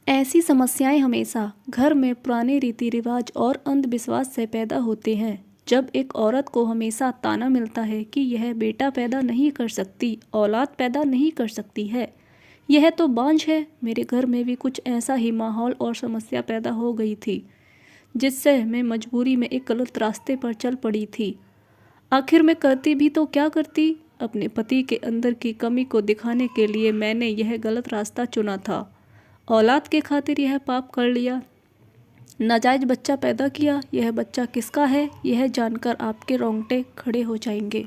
ऐसी समस्याएं हमेशा घर में पुराने रीति रिवाज और अंधविश्वास से पैदा होते हैं। जब एक औरत को हमेशा ताना मिलता है कि यह बेटा पैदा नहीं कर सकती, औलाद पैदा नहीं कर सकती है, यह तो बांझ है। मेरे घर में भी कुछ ऐसा ही माहौल और समस्या पैदा हो गई थी, जिससे मैं मजबूरी में एक गलत रास्ते पर चल पड़ी थी। आखिर मैं करती भी तो क्या करती? अपने पति के अंदर की कमी को दिखाने के लिए मैंने यह गलत रास्ता चुना था। औलाद के खातिर यह पाप कर लिया, नाजायज बच्चा पैदा किया। यह बच्चा किसका है, यह जानकर आपके रोंगटे खड़े हो जाएंगे।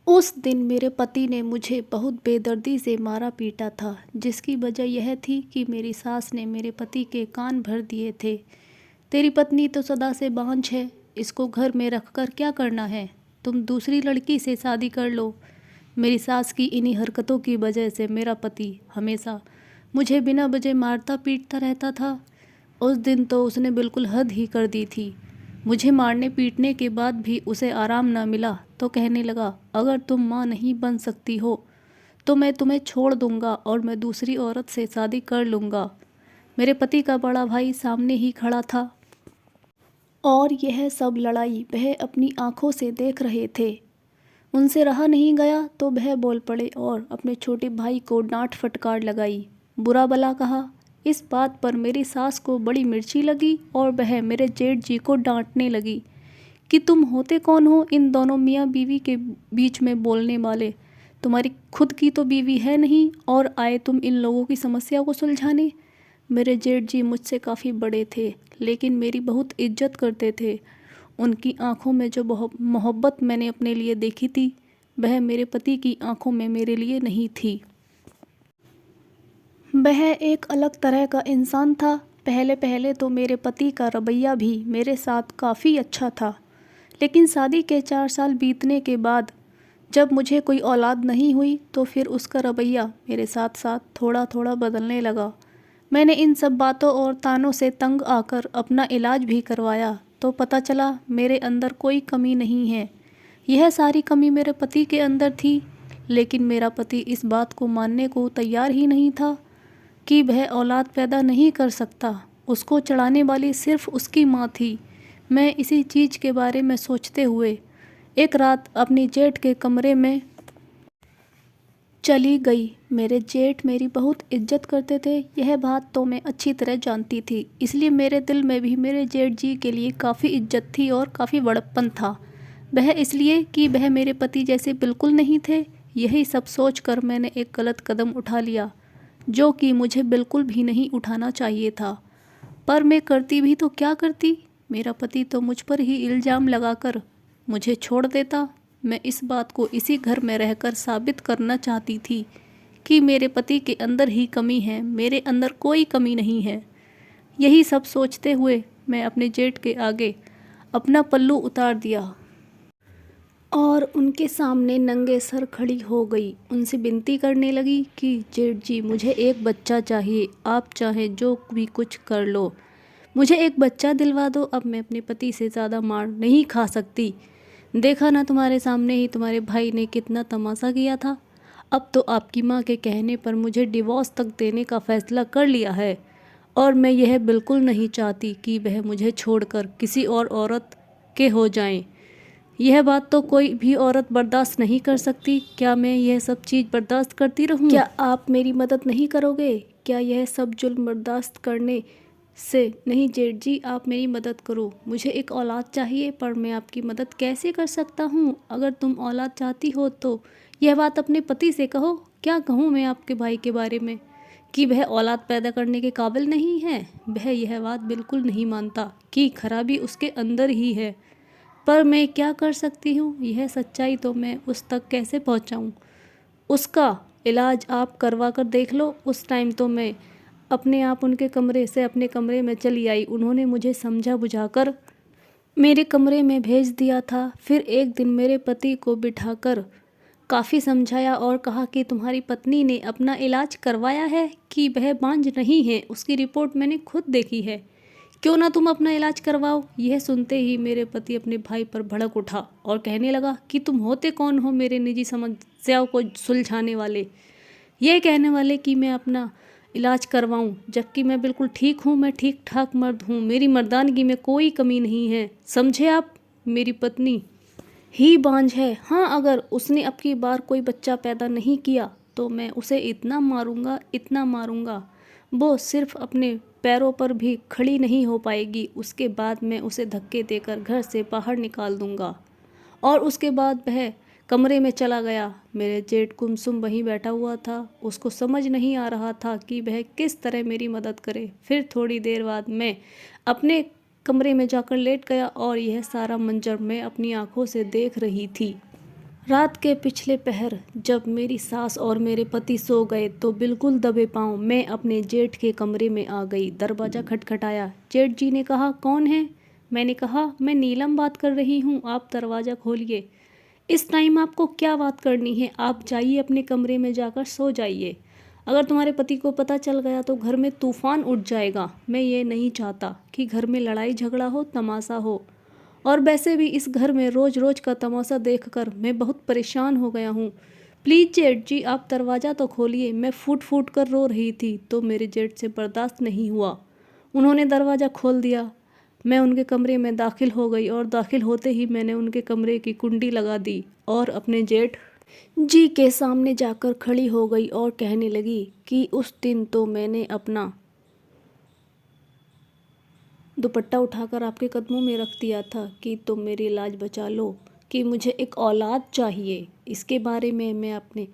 उस दिन मेरे पति ने मुझे बहुत बेदर्दी से मारा पीटा था, जिसकी वजह यह थी कि मेरी सास ने मेरे पति के कान भर दिए थे। तेरी पत्नी तो सदा से बांझ है, इसको घर में रखकर क्या करना है? तुम दूसरी लड़की से शादी कर लो। मेरी सास की इन्हीं हरकतों की वजह से मेरा पति हमेशा मुझे बिना वजह मारता पीटता रहता था। उस दिन तो उसने बिल्कुल हद ही कर दी थी। मुझे मारने पीटने के बाद भी उसे आराम न मिला तो कहने लगा, अगर तुम माँ नहीं बन सकती हो तो मैं तुम्हें छोड़ दूंगा और मैं दूसरी औरत से शादी कर लूँगा। मेरे पति का बड़ा भाई सामने ही खड़ा था और यह सब लड़ाई वह अपनी आंखों से देख रहे थे। उनसे रहा नहीं गया तो वह बोल पड़े और अपने छोटे भाई को डांट फटकार लगाई, बुरा भला कहा। इस बात पर मेरी सास को बड़ी मिर्ची लगी और वह मेरे जेठ जी को डांटने लगी कि तुम होते कौन हो इन दोनों मियाँ बीवी के बीच में बोलने वाले? तुम्हारी खुद की तो बीवी है नहीं और आए तुम इन लोगों की समस्या को सुलझाने। मेरे जेठ जी मुझसे काफ़ी बड़े थे, लेकिन मेरी बहुत इज्जत करते थे। उनकी आंखों में जो मोहब्बत मैंने अपने लिए देखी थी, वह मेरे पति की आंखों में मेरे लिए नहीं थी। वह एक अलग तरह का इंसान था। पहले पहले तो मेरे पति का रवैया भी मेरे साथ काफ़ी अच्छा था, लेकिन शादी के 4 साल बीतने के बाद जब मुझे कोई औलाद नहीं हुई तो फिर उसका रवैया मेरे साथ साथ थोड़ा थोड़ा बदलने लगा। मैंने इन सब बातों और तानों से तंग आकर अपना इलाज भी करवाया तो पता चला मेरे अंदर कोई कमी नहीं है। यह सारी कमी मेरे पति के अंदर थी, लेकिन मेरा पति इस बात को मानने को तैयार ही नहीं था कि वह औलाद पैदा नहीं कर सकता। उसको चढ़ाने वाली सिर्फ उसकी माँ थी। मैं इसी चीज़ के बारे में सोचते हुए एक रात अपनी जेठ के कमरे में चली गई। मेरे जेठ मेरी बहुत इज्जत करते थे, यह बात तो मैं अच्छी तरह जानती थी, इसलिए मेरे दिल में भी मेरे जेठ जी के लिए काफ़ी इज्जत थी और काफ़ी बड़प्पन था। वह इसलिए कि वह मेरे पति जैसे बिल्कुल नहीं थे। यही सब सोचकर मैंने एक गलत कदम उठा लिया, जो कि मुझे बिल्कुल भी नहीं उठाना चाहिए था। पर मैं करती भी तो क्या करती? मेरा पति तो मुझ पर ही इल्ज़ाम लगाकर मुझे छोड़ देता। मैं इस बात को इसी घर में रहकर साबित करना चाहती थी कि मेरे पति के अंदर ही कमी है, मेरे अंदर कोई कमी नहीं है। यही सब सोचते हुए मैं अपने जेठ के आगे अपना पल्लू उतार दिया और उनके सामने नंगे सर खड़ी हो गई। उनसे विनती करने लगी कि जेठ जी, मुझे एक बच्चा चाहिए, आप चाहें जो भी कुछ कर लो, मुझे एक बच्चा दिलवा दो। अब मैं अपने पति से ज़्यादा मार नहीं खा सकती। देखा ना तुम्हारे सामने ही तुम्हारे भाई ने कितना तमाशा किया था। अब तो आपकी माँ के कहने पर मुझे डिवोर्स तक देने का फ़ैसला कर लिया है और मैं यह बिल्कुल नहीं चाहती कि वह मुझे छोड़कर किसी और औरत के हो जाएं। यह बात तो कोई भी औरत बर्दाश्त नहीं कर सकती। क्या मैं यह सब चीज़ बर्दाश्त करती रहूं? क्या आप मेरी मदद नहीं करोगे? क्या यह सब जुल्म बर्दाश्त करने से नहीं? जेठ जी, आप मेरी मदद करो। मुझे एक औलाद चाहिए, पर मैं आपकी मदद कैसे कर सकता हूँ? अगर तुम औलाद चाहती हो तो यह बात अपने पति से कहो। क्या कहूँ मैं आपके भाई के बारे में कि वह औलाद पैदा करने के काबिल नहीं है? वह यह बात बिल्कुल नहीं मानता कि खराबी उसके अंदर ही है, पर मैं क्या कर सकती हूँ? यह सच्चाई तो मैं उस तक कैसे पहुँचाऊँ? उसका इलाज आप करवा कर देख लो। उस टाइम तो मैं अपने आप उनके कमरे से अपने कमरे में चली आई। उन्होंने मुझे समझा बुझाकर मेरे कमरे में भेज दिया था। फिर एक दिन मेरे पति को बिठाकर काफ़ी समझाया और कहा कि तुम्हारी पत्नी ने अपना इलाज करवाया है कि वह बांझ नहीं है, उसकी रिपोर्ट मैंने खुद देखी है, क्यों ना तुम अपना इलाज करवाओ। यह सुनते ही मेरे पति अपने भाई पर भड़क उठा और कहने लगा कि तुम होते कौन हो मेरे निजी समस्याओं को सुलझाने वाले, ये कहने वाले कि मैं अपना इलाज करवाऊं, जबकि मैं बिल्कुल ठीक हूँ। मैं ठीक ठाक मर्द हूँ, मेरी मर्दानगी में कोई कमी नहीं है, समझे आप। मेरी पत्नी ही बांझ है। हाँ, अगर उसने अब की बार कोई बच्चा पैदा नहीं किया तो मैं उसे इतना मारूंगा, इतना मारूंगा, वो सिर्फ अपने पैरों पर भी खड़ी नहीं हो पाएगी। उसके बाद मैं उसे धक्के देकर घर से बाहर निकाल दूंगा। और उसके बाद वह कमरे में चला गया। मेरे जेठ कुमसुम वहीं बैठा हुआ था। उसको समझ नहीं आ रहा था कि वह किस तरह मेरी मदद करे। फिर थोड़ी देर बाद मैं अपने कमरे में जाकर लेट गया और यह सारा मंजर मैं अपनी आंखों से देख रही थी। रात के पिछले पहर जब मेरी सास और मेरे पति सो गए तो बिल्कुल दबे पांव मैं अपने जेठ के कमरे में आ गई। दरवाज़ा खटखटाया। जेठ जी ने कहा, कौन है? मैंने कहा, मैं नीलम बात कर रही हूँ, आप दरवाज़ा खोलिए। इस टाइम आपको क्या बात करनी है? आप जाइए अपने कमरे में जाकर सो जाइए। अगर तुम्हारे पति को पता चल गया तो घर में तूफान उठ जाएगा। मैं ये नहीं चाहता कि घर में लड़ाई झगड़ा हो, तमाशा हो। और वैसे भी इस घर में रोज़ रोज़ का तमाशा देखकर मैं बहुत परेशान हो गया हूँ। प्लीज़ जेठ जी, आप दरवाज़ा तो खोलिए। मैं फूट फूट कर रो रही थी तो मेरे जेठ से बर्दाश्त नहीं हुआ। उन्होंने दरवाज़ा खोल दिया। मैं उनके कमरे में दाखिल हो गई और दाखिल होते ही मैंने उनके कमरे की कुंडी लगा दी और अपने जेठ जी के सामने जाकर खड़ी हो गई और कहने लगी कि उस दिन तो मैंने अपना दुपट्टा उठाकर आपके कदमों में रख दिया था कि तुम मेरी लाज बचा लो, कि मुझे एक औलाद चाहिए। इसके बारे में मैं अपने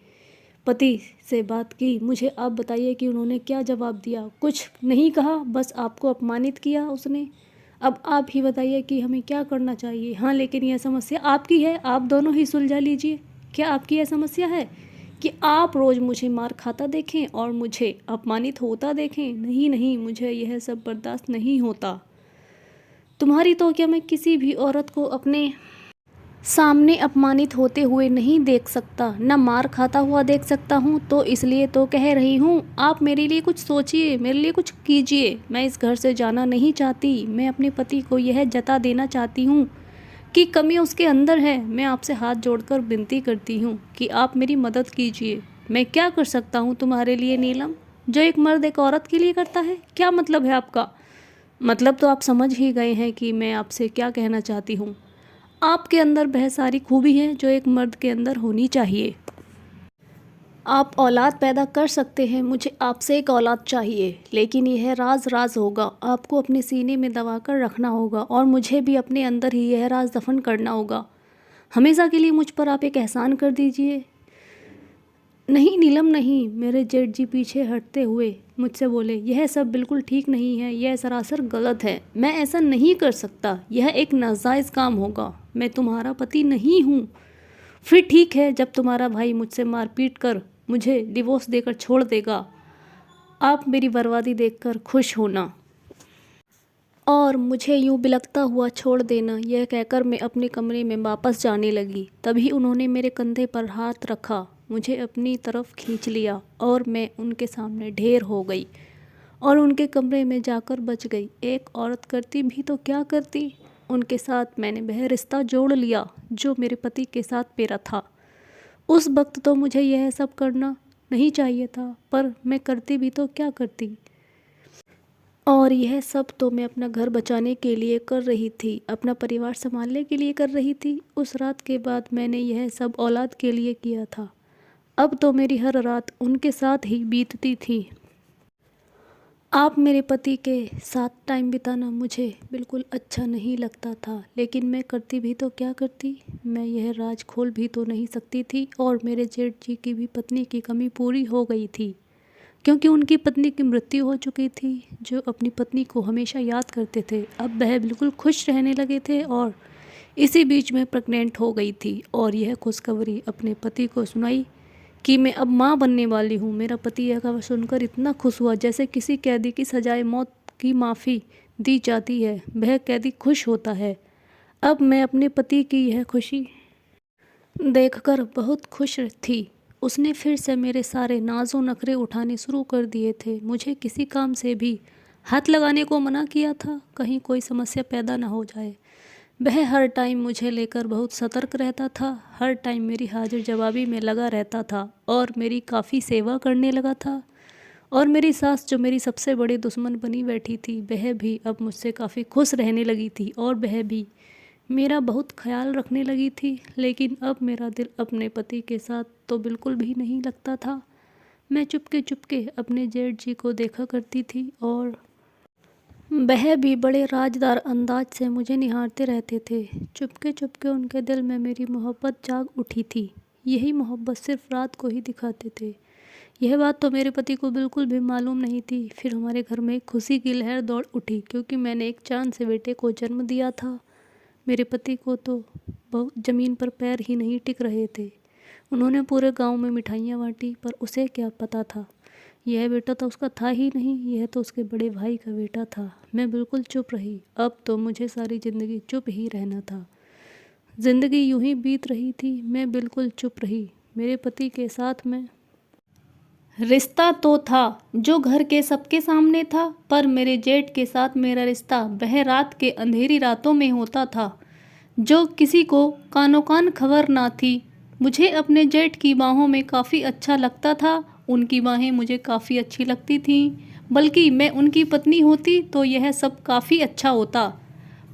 पति से बात की। मुझे आप बताइए कि उन्होंने क्या जवाब दिया? कुछ नहीं कहा, बस आपको अपमानित किया उसने। अब आप ही बताइए कि हमें क्या करना चाहिए। हाँ, लेकिन यह समस्या आपकी है, आप दोनों ही सुलझा लीजिए। क्या आपकी यह समस्या है कि आप रोज़ मुझे मार खाता देखें और मुझे अपमानित होता देखें? नहीं नहीं, मुझे यह सब बर्दाश्त नहीं होता। तुम्हारी तो क्या मैं किसी भी औरत को अपने सामने अपमानित होते हुए नहीं देख सकता, न मार खाता हुआ देख सकता हूँ। तो इसलिए तो कह रही हूँ, आप मेरे लिए कुछ सोचिए, मेरे लिए कुछ कीजिए। मैं इस घर से जाना नहीं चाहती। मैं अपने पति को यह जता देना चाहती हूँ कि कमी उसके अंदर है। मैं आपसे हाथ जोड़कर विनती करती हूँ कि आप मेरी मदद कीजिए। मैं क्या कर सकता हूँ तुम्हारे लिए नीलम, जो एक मर्द एक औरत के लिए करता है? क्या मतलब है आपका? मतलब तो आप समझ ही गए हैं कि मैं आपसे क्या कहना चाहती हूँ। आपके अंदर वह सारी खूबी है जो एक मर्द के अंदर होनी चाहिए। आप औलाद पैदा कर सकते हैं। मुझे आपसे एक औलाद चाहिए, लेकिन यह राज राज होगा। आपको अपने सीने में दबा कर रखना होगा और मुझे भी अपने अंदर ही यह राज दफन करना होगा। हमेशा के लिए मुझ पर आप एक एहसान कर दीजिए। नहीं नीलम नहीं, मेरे जेठ जी पीछे हटते हुए मुझसे बोले, यह सब बिल्कुल ठीक नहीं है, यह सरासर गलत है। मैं ऐसा नहीं कर सकता, यह एक नाजायज़ काम होगा। मैं तुम्हारा पति नहीं हूँ। फिर ठीक है, जब तुम्हारा भाई मुझसे मारपीट कर मुझे डिवोर्स देकर छोड़ देगा, आप मेरी बर्बादी देखकर खुश होना और मुझे यूं बिलखता हुआ छोड़ देना। यह कहकर मैं अपने कमरे में वापस जाने लगी। तभी उन्होंने मेरे कंधे पर हाथ रखा, मुझे अपनी तरफ खींच लिया और मैं उनके सामने ढेर हो गई और उनके कमरे में जाकर बच गई। एक औरत करती भी तो क्या करती। उनके साथ मैंने वह रिश्ता जोड़ लिया जो मेरे पति के साथ मेरा था। उस वक्त तो मुझे यह सब करना नहीं चाहिए था, पर मैं करती भी तो क्या करती। और यह सब तो मैं अपना घर बचाने के लिए कर रही थी, अपना परिवार संभालने के लिए कर रही थी। उस रात के बाद मैंने यह सब औलाद के लिए किया था। अब तो मेरी हर रात उनके साथ ही बीतती थी। आप मेरे पति के साथ टाइम बिताना मुझे बिल्कुल अच्छा नहीं लगता था, लेकिन मैं करती भी तो क्या करती। मैं यह राज खोल भी तो नहीं सकती थी और मेरे जेठ जी की भी पत्नी की कमी पूरी हो गई थी, क्योंकि उनकी पत्नी की मृत्यु हो चुकी थी। जो अपनी पत्नी को हमेशा याद करते थे, अब वह बिल्कुल खुश रहने लगे थे और इसी बीच में प्रेग्नेंट हो गई थी और यह खुशखबरी अपने पति को सुनाई कि मैं अब माँ बनने वाली हूँ। मेरा पति यह खबर सुनकर इतना खुश हुआ जैसे किसी कैदी की सजाए मौत की माफ़ी दी जाती है, वह कैदी खुश होता है। अब मैं अपने पति की यह खुशी देखकर बहुत खुश थी। उसने फिर से मेरे सारे नाज़ो नखरे उठाने शुरू कर दिए थे। मुझे किसी काम से भी हाथ लगाने को मना किया था, कहीं कोई समस्या पैदा ना हो जाए। वह हर टाइम मुझे लेकर बहुत सतर्क रहता था, हर टाइम मेरी हाजिर जवाबी में लगा रहता था और मेरी काफ़ी सेवा करने लगा था। और मेरी सास जो मेरी सबसे बड़ी दुश्मन बनी बैठी थी, वह भी अब मुझसे काफ़ी खुश रहने लगी थी और वह भी मेरा बहुत ख्याल रखने लगी थी। लेकिन अब मेरा दिल अपने पति के साथ तो बिल्कुल भी नहीं लगता था। मैं चुपके चुपके अपने जेठ जी को देखा करती थी और वह भी बड़े राजदार अंदाज से मुझे निहारते रहते थे। चुपके चुपके उनके दिल में मेरी मोहब्बत जाग उठी थी। यही मोहब्बत सिर्फ रात को ही दिखाते थे। यह बात तो मेरे पति को बिल्कुल भी मालूम नहीं थी। फिर हमारे घर में खुशी की लहर दौड़ उठी क्योंकि मैंने एक चाँद से बेटे को जन्म दिया था। मेरे पति को तो बहुत ज़मीन पर पैर ही नहीं टिक रहे थे। उन्होंने पूरे गांव में मिठाइयाँ बांटी, पर उसे क्या पता था यह बेटा तो उसका था ही नहीं, यह तो उसके बड़े भाई का बेटा था। मैं बिल्कुल चुप रही। अब तो मुझे सारी ज़िंदगी चुप ही रहना था। ज़िंदगी यूं ही बीत रही थी, मैं बिल्कुल चुप रही। मेरे पति के साथ में रिश्ता तो था जो घर के सबके सामने था, पर मेरे जेठ के साथ मेरा रिश्ता वह रात के अंधेरी रातों में होता था, जो किसी को कानो कान खबर ना थी। मुझे अपने जेठ की बाहों में काफ़ी अच्छा लगता था। उनकी बाहें मुझे काफ़ी अच्छी लगती थीं। बल्कि मैं उनकी पत्नी होती तो यह सब काफ़ी अच्छा होता,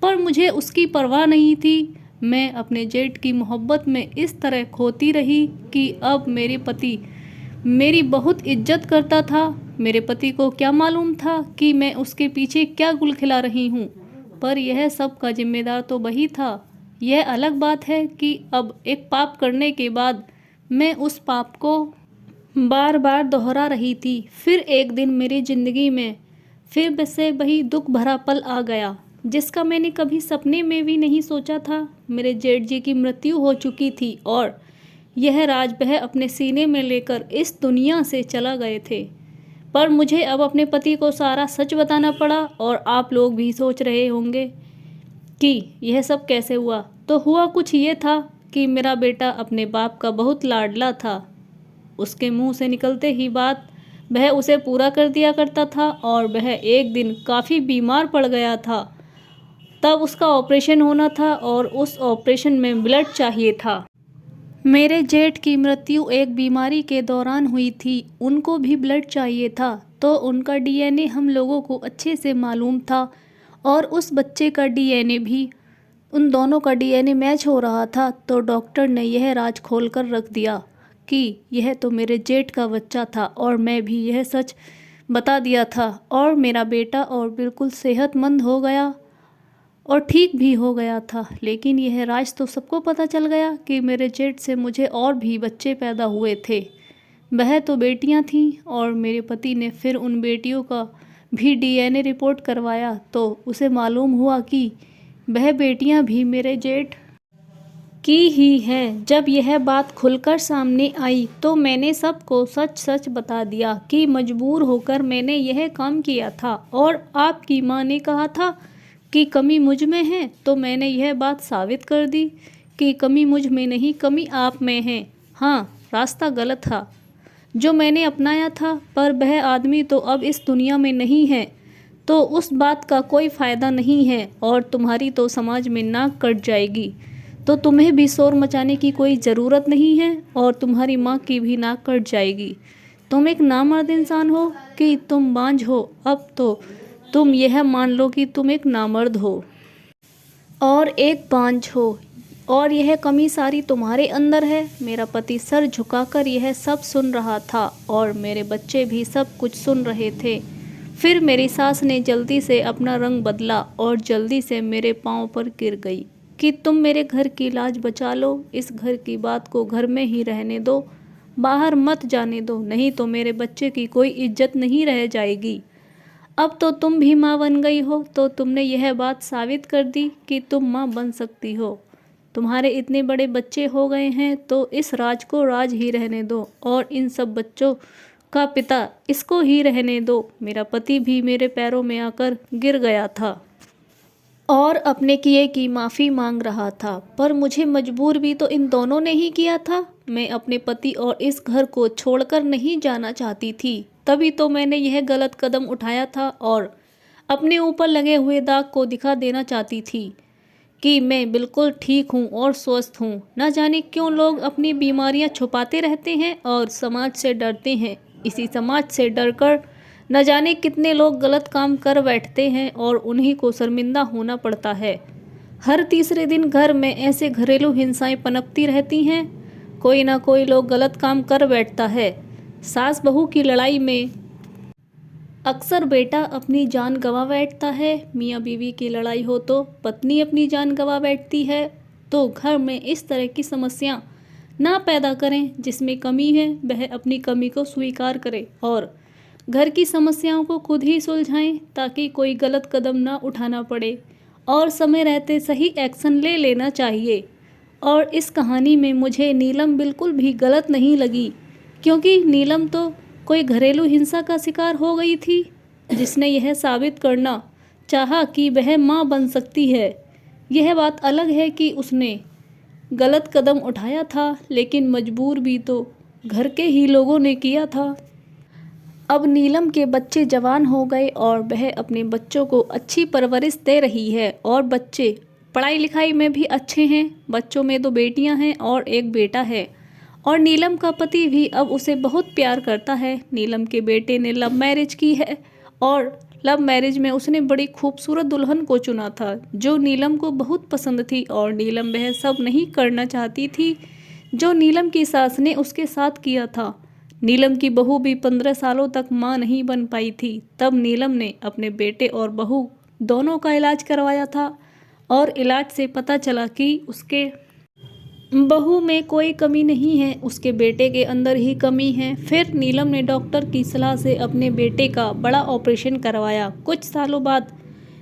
पर मुझे उसकी परवाह नहीं थी। मैं अपने जेठ की मोहब्बत में इस तरह खोती रही कि अब मेरे पति मेरी बहुत इज्जत करता था। मेरे पति को क्या मालूम था कि मैं उसके पीछे क्या गुल खिला रही हूँ, पर यह सब का जिम्मेदार तो वही था। यह अलग बात है कि अब एक पाप करने के बाद मैं उस पाप को बार बार दोहरा रही थी। फिर एक दिन मेरी ज़िंदगी में फिर से वही दुख भरा पल आ गया, जिसका मैंने कभी सपने में भी नहीं सोचा था। मेरे जेठ जी की मृत्यु हो चुकी थी और यह राज वह अपने सीने में लेकर इस दुनिया से चला गए थे। पर मुझे अब अपने पति को सारा सच बताना पड़ा। और आप लोग भी सोच रहे होंगे कि यह सब कैसे हुआ। तो हुआ कुछ ये था कि मेरा बेटा अपने बाप का बहुत लाडला था। उसके मुंह से निकलते ही बात वह उसे पूरा कर दिया करता था। और वह एक दिन काफ़ी बीमार पड़ गया था। तब उसका ऑपरेशन होना था और उस ऑपरेशन में ब्लड चाहिए था। मेरे जेठ की मृत्यु एक बीमारी के दौरान हुई थी। उनको भी ब्लड चाहिए था, तो उनका डीएनए हम लोगों को अच्छे से मालूम था और उस बच्चे का डीएनए भी, उन दोनों का डीएनए मैच हो रहा था। तो डॉक्टर ने यह राज खोल कर रख दिया कि यह तो मेरे जेठ का बच्चा था, और मैं भी यह सच बता दिया था। और मेरा बेटा और बिल्कुल सेहतमंद हो गया और ठीक भी हो गया था। लेकिन यह राज तो सबको पता चल गया कि मेरे जेठ से मुझे और भी बच्चे पैदा हुए थे। वह तो बेटियां थीं, और मेरे पति ने फिर उन बेटियों का भी डीएनए रिपोर्ट करवाया, तो उसे मालूम हुआ कि वह बेटियां भी मेरे जेठ की ही हैं। जब यह बात खुलकर सामने आई तो मैंने सबको सच सच बता दिया कि मजबूर होकर मैंने यह काम किया था। और आपकी माँ ने कहा था कि कमी मुझ में है, तो मैंने यह बात साबित कर दी कि कमी मुझ में नहीं, कमी आप में है। हाँ, रास्ता गलत था जो मैंने अपनाया था, पर वह आदमी तो अब इस दुनिया में नहीं है, तो उस बात का कोई फ़ायदा नहीं है। और तुम्हारी तो समाज में नाक कट जाएगी, तो तुम्हें भी शोर मचाने की कोई ज़रूरत नहीं है, और तुम्हारी माँ की भी नाक कट जाएगी। तुम एक नामर्द इंसान हो कि तुम बांझ हो। अब तो तुम यह मान लो कि तुम एक नामर्द हो और एक बांझ हो, और यह कमी सारी तुम्हारे अंदर है। मेरा पति सर झुकाकर यह सब सुन रहा था, और मेरे बच्चे भी सब कुछ सुन रहे थे। फिर मेरी सास ने जल्दी से अपना रंग बदला और जल्दी से मेरे पाँव पर गिर गई कि तुम मेरे घर की लाज बचा लो। इस घर की बात को घर में ही रहने दो, बाहर मत जाने दो, नहीं तो मेरे बच्चे की कोई इज्जत नहीं रह जाएगी। अब तो तुम भी माँ बन गई हो, तो तुमने यह बात साबित कर दी कि तुम माँ बन सकती हो। तुम्हारे इतने बड़े बच्चे हो गए हैं, तो इस राज को राज ही रहने दो, और इन सब बच्चों का पिता इसको ही रहने दो। मेरा पति भी मेरे पैरों में आकर गिर गया था और अपने किए की माफ़ी मांग रहा था, पर मुझे मजबूर भी तो इन दोनों ने ही किया था। मैं अपने पति और इस घर को छोड़कर नहीं जाना चाहती थी, तभी तो मैंने यह गलत कदम उठाया था और अपने ऊपर लगे हुए दाग को दिखा देना चाहती थी कि मैं बिल्कुल ठीक हूँ और स्वस्थ हूँ। न जाने क्यों लोग अपनी बीमारियाँ छुपाते रहते हैं और समाज से डरते हैं। इसी समाज से डरकर न जाने कितने लोग गलत काम कर बैठते हैं और उन्हीं को शर्मिंदा होना पड़ता है। हर तीसरे दिन घर में ऐसे घरेलू हिंसाएं पनपती रहती हैं। कोई ना कोई लोग गलत काम कर बैठता है। सास बहू की लड़ाई में अक्सर बेटा अपनी जान गंवा बैठता है। मियाँ बीवी की लड़ाई हो तो पत्नी अपनी जान गंवा बैठती है। तो घर में इस तरह की समस्या ना पैदा करें। जिसमें कमी है वह अपनी कमी को स्वीकार करे और घर की समस्याओं को खुद ही सुलझाएं, ताकि कोई गलत कदम ना उठाना पड़े और समय रहते सही एक्शन ले लेना चाहिए। और इस कहानी में मुझे नीलम बिल्कुल भी गलत नहीं लगी, क्योंकि नीलम तो कोई घरेलू हिंसा का शिकार हो गई थी, जिसने यह साबित करना चाहा कि वह माँ बन सकती है। यह बात अलग है कि उसने गलत कदम उठाया था, लेकिन मजबूर भी तो घर के ही लोगों ने किया था। अब नीलम के बच्चे जवान हो गए और वह अपने बच्चों को अच्छी परवरिश दे रही है और बच्चे पढ़ाई लिखाई में भी अच्छे हैं। बच्चों में 2 बेटियां हैं और 1 बेटा है और नीलम का पति भी अब उसे बहुत प्यार करता है। नीलम के बेटे ने लव मैरिज की है और लव मैरिज में उसने बड़ी खूबसूरत दुल्हन को चुना था, जो नीलम को बहुत पसंद थी और नीलम वह सब नहीं करना चाहती थी जो नीलम की सास ने उसके साथ किया था। नीलम की बहू भी 15 सालों तक मां नहीं बन पाई थी। तब नीलम ने अपने बेटे और बहू दोनों का इलाज करवाया था और इलाज से पता चला कि उसके बहू में कोई कमी नहीं है, उसके बेटे के अंदर ही कमी है। फिर नीलम ने डॉक्टर की सलाह से अपने बेटे का बड़ा ऑपरेशन करवाया। कुछ सालों बाद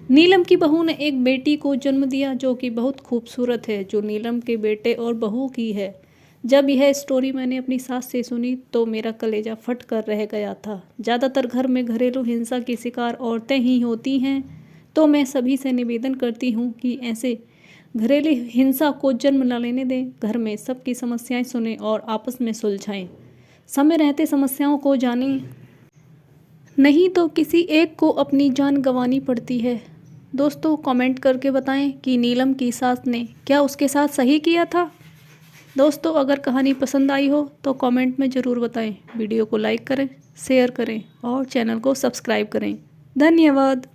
नीलम की बहू ने एक बेटी को जन्म दिया, जो कि बहुत खूबसूरत है, जो नीलम के बेटे और बहू की है। जब यह स्टोरी मैंने अपनी सास से सुनी तो मेरा कलेजा फट कर रह गया था। ज़्यादातर घर में घरेलू हिंसा की शिकार औरतें ही होती हैं, तो मैं सभी से निवेदन करती हूँ कि ऐसे घरेलू हिंसा को जन्म न लेने दें। घर में सबकी समस्याएं सुनें और आपस में सुलझाएं। समय रहते समस्याओं को जानें, नहीं तो किसी एक को अपनी जान गंवानी पड़ती है। दोस्तों, कमेंट करके बताएं कि नीलम की सास ने क्या उसके साथ सही किया था। दोस्तों, अगर कहानी पसंद आई हो तो कमेंट में ज़रूर बताएं। वीडियो को लाइक करें, शेयर करें और चैनल को सब्सक्राइब करें। धन्यवाद।